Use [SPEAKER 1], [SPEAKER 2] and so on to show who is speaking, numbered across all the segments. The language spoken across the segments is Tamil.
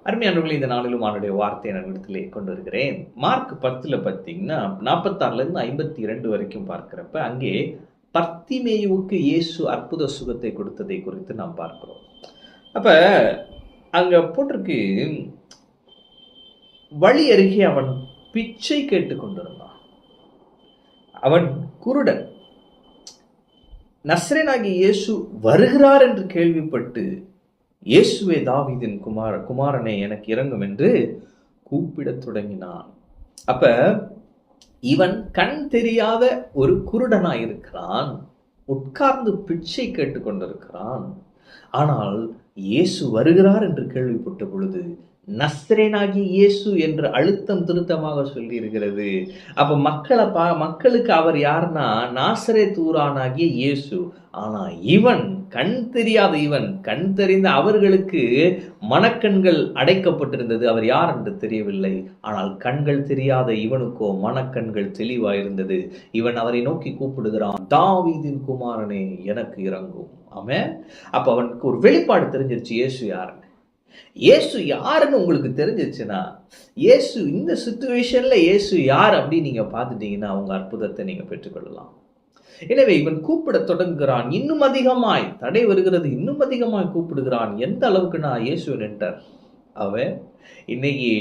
[SPEAKER 1] அருமையானவர்களே, இந்த நாளிலும் அவனுடைய வார்த்தையை நான் இடத்திலே கொண்டு வருகிறேன். மார்க் 10ல பார்த்தீங்கன்னா 46லேருந்து 52 வரைக்கும் பார்க்கிறப்ப அங்கே பர்த்திமேயுவுக்கு இயேசு அற்புத சுகத்தை கொடுத்ததை குறித்து நாம் பார்க்கிறோம். அப்ப அங்க போட்டிருக்கு, வழி அருகே அவன் பிச்சை கேட்டுக் கொண்டிருந்தான். அவன் குருடன். நசரேயனாகிய இயேசு வருகிறார் என்று கேள்விப்பட்டு, இயேசுவே தாவீதின் குமாரனே எனக்கு இரங்கும் என்று கூப்பிடத் தொடங்கினான். அப்ப இவன் கண் தெரியாத ஒரு குருடனாயிருக்கிறான், உட்கார்ந்து பிச்சை கேட்டுக்கொண்டிருக்கிறான். ஆனால் இயேசு வருகிறார் என்று கேள்விப்பட்ட பொழுது நசரேயனாகிய இயேசு என்று அழுத்தம் திருத்தமாக சொல்லி இருக்கிறது. அப்ப மக்களுக்கு அவர் யாருன்னா நாசரேத் ஊரானாகிய இயேசு. ஆனா இவன் கண் தெரியாத, இவன் கண் தெரிந்த அவர்களுக்கு மனக்கண்கள் அடைக்கப்பட்டிருந்தது. அவர் யார் என்று தெரியவில்லை. ஆனால் கண்கள் தெரியாத இவனுக்கோ மனக்கண்கள் தெளிவாயிருந்தது. இவன் அவரை நோக்கி கூப்பிடுகிறான், தாவீதின் குமாரனே எனக்கு இரங்கும். ஆமென். அப்ப அவனுக்கு ஒரு வெளிப்பாடு தெரிஞ்சிருச்சு, இயேசு யாருன்னு. இயேசு யாருன்னு உங்களுக்கு தெரிஞ்சிச்சுன்னா, இயேசு இந்த சிச்சுவேஷன்ல இயேசு யார் அப்படின்னு நீங்க பார்த்துட்டீங்கன்னா உங்க அற்புதத்தை நீங்க பெற்றுக்கொள்ளலாம். எனவே இவன் கூப்பிட தொடங்குகிறான். இன்னும் அதிகமாய் தடை வருகிறது, இன்னும் அதிகமாய் கூப்பிடுகிறான். எந்த அளவுக்குன்னா இயேசு நின்றார். அவன் இன்னைக்கு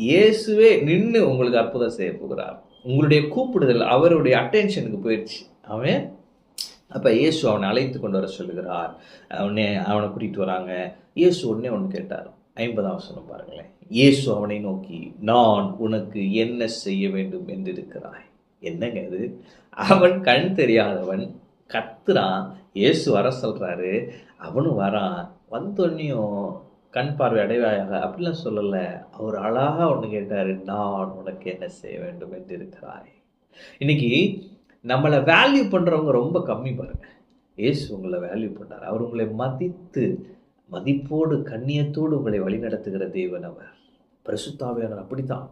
[SPEAKER 1] இயேசுவே நின்று உங்களுக்கு அற்புதம் செய்ய போகிறார். உங்களுடைய கூப்பிடுதல் அவருடைய அட்டென்ஷனுக்கு போயிடுச்சு. அவன் அப்ப இயேசு அவனை அழைத்து கொண்டு வர சொல்லுகிறார். அவனை கூட்டிட்டு வராங்க. இயேசு உடனே ஒன்று கேட்டார். 50ஆம் வசனம் பாருங்களேன். இயேசு அவனை நோக்கி, நான் உனக்கு என்ன செய்ய வேண்டும் என்று இருக்கிறாய். என்னங்க அது? அவன் கண் தெரியாதவன் கத்துறான். இயேசு வர சொல்றாரு. அவனும் வரான். வந்தோன்னையும் கண் பார்வை அடைவாயாக அப்படிலாம் சொல்லல. அவர் அழகா ஒன்று கேட்டாரு, நான் உனக்கு என்ன செய்ய வேண்டும் என்று இருக்கிறாய். இன்னைக்கு நம்மளை வேல்யூ பண்றவங்க ரொம்ப கம்மி பாருங்க. இயேசு உங்களை வேல்யூ பண்றார். அவர் உங்களை மதித்து மதிப்போடு கண்ணியத்தோடு உங்களை வழிநடத்துகிற தேவன் அவர். பரிசுத்த ஆவியானவர் அப்படித்தான்.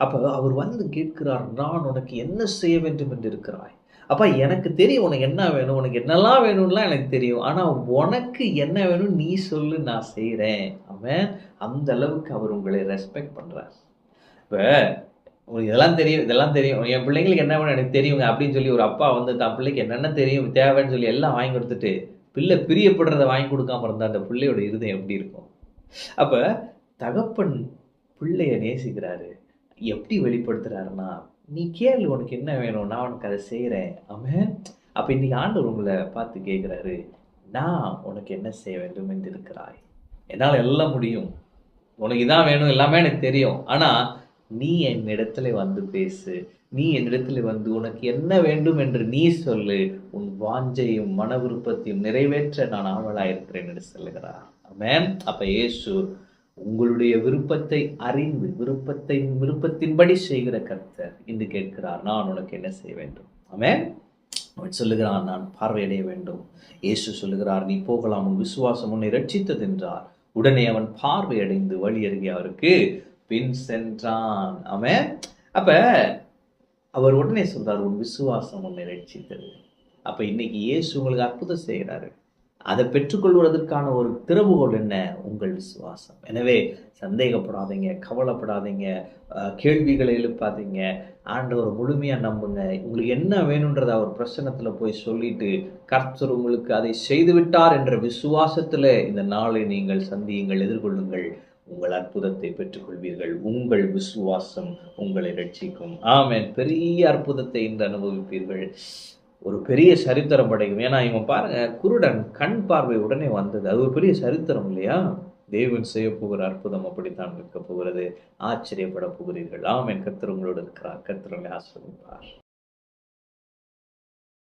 [SPEAKER 1] அப்ப அவர் வந்து கேட்கிறார், நான் உனக்கு என்ன செய்ய வேண்டும் என்று இருக்கிறாய். அப்ப எனக்கு தெரியும் உனக்கு என்ன வேணும், உனக்கு என்னெல்லாம் வேணும்லாம் எனக்கு தெரியும். ஆனா உனக்கு என்ன வேணும் நீ சொல்லு, நான் செய்யறேன். அவன் அந்த அளவுக்கு அவர் உங்களை ரெஸ்பெக்ட் பண்றார். இப்ப இதெல்லாம் தெரியும், என் பிள்ளைங்களுக்கு என்ன வேணும் எனக்கு தெரியுங்க அப்படின்னு சொல்லி ஒரு அப்பா வந்து தன் பிள்ளைக்கு என்னென்ன தெரியும் தேவைன்னு சொல்லி எல்லாம் வாங்கி கொடுத்துட்டு பிள்ளை பிரியப்படுறதை வாங்கி கொடுக்காம இருந்தா அந்த பிள்ளையோட இருதயம் எப்படி இருக்கும்? அப்ப தகப்பன் பிள்ளைய நேசிக்கிறாரு. எப்படி வெளிப்படுத்துறாருன்னா, நீ கேளு உனக்கு என்ன வேணும், நான் உனக்கு அதை செய்யறேன். ஆமென். அப்ப இன்னைக்கு ஆண்டவர் உங்களை பார்த்து கேட்கிறாரு, நான் உனக்கு என்ன செய்ய வேண்டும் என்று இருக்கிறாய். என்னால் எல்லாம் முடியும், உனக்கு இதான் வேணும் எல்லாமே எனக்கு தெரியும். ஆனா நீ என்னிடத்துல வந்து பேசு, நீ என்னிடத்துல வந்து உனக்கு என்ன வேண்டும் என்று நீ சொல்லு, உன் வாஞ்சையும் மன விருப்பத்தையும் நிறைவேற்ற நான் ஆவலாயிருக்கிறேன் என்று சொல்லுகிறார். ஆமென். அப்ப இயேசு உங்களுடைய விருப்பத்தை அறிந்து விருப்பத்தின்படி செய்கிற கர்த்தர் இன்று கேட்கிறார், நான் உனக்கு என்ன செய்ய வேண்டும். ஆமென். அவன் சொல்லுகிறான், நான் பார்வையடைய வேண்டும். இயேசு சொல்லுகிறார், நீ போகலாம், உன் விசுவாசம் உன்னை ரட்சித்தது என்றார். உடனே அவன் பார்வையடைந்து வழி அருகே அவருக்கு பின் சென்றான். ஆமென். அப்ப அவர் உடனே சொல்றார், உன் விசுவாசம் உன்னை ரட்சித்தது. அப்ப இன்னைக்கு இயேசு உங்களுக்கு அற்புதம் செய்கிறாரு. அதை பெற்றுக்கொள்வதற்கான ஒரு திறவுகோல் என்ன? உங்கள் விசுவாசம். எனவே சந்தேகப்படாதீங்க, கவலைப்படாதீங்க, கேள்விகளை எழுப்பாதீங்க. ஆண்டவர் முழுமையா நம்புங்க. உங்களுக்கு என்ன வேணும்ன்றத அவர் பிரசன்னத்துல போய் சொல்லிட்டு கர்த்தர் உங்களுக்கு அதை செய்து விட்டார் என்ற விசுவாசத்துல இந்த நாளை நீங்கள் சந்தியுங்கள், எதிர்கொள்ளுங்கள். உங்கள் அற்புதத்தை பெற்றுக்கொள்வீர்கள். உங்கள் விசுவாசம் உங்களை ரட்சிக்கும். ஆமென். பெரிய அற்புதத்தை இன்று அனுபவிப்பீர்கள். ஒரு பெரிய சரித்திரம் படைக்கும். ஏன்னா இவன் பாருங்க, குருடன் கண் பார்வை உடனே வந்தது. அது ஒரு பெரிய சரித்திரம் இல்லையா? தேவன் செய்ய போகிற அற்புதம் அப்படித்தான் இருக்க போகிறது. ஆச்சரியப்பட போகிறீர்கள். ஆமென். கர்த்தர் உங்களோடு இருக்கிறார். கர்த்தர் உங்களை ஆசீர்வதிப்பார்.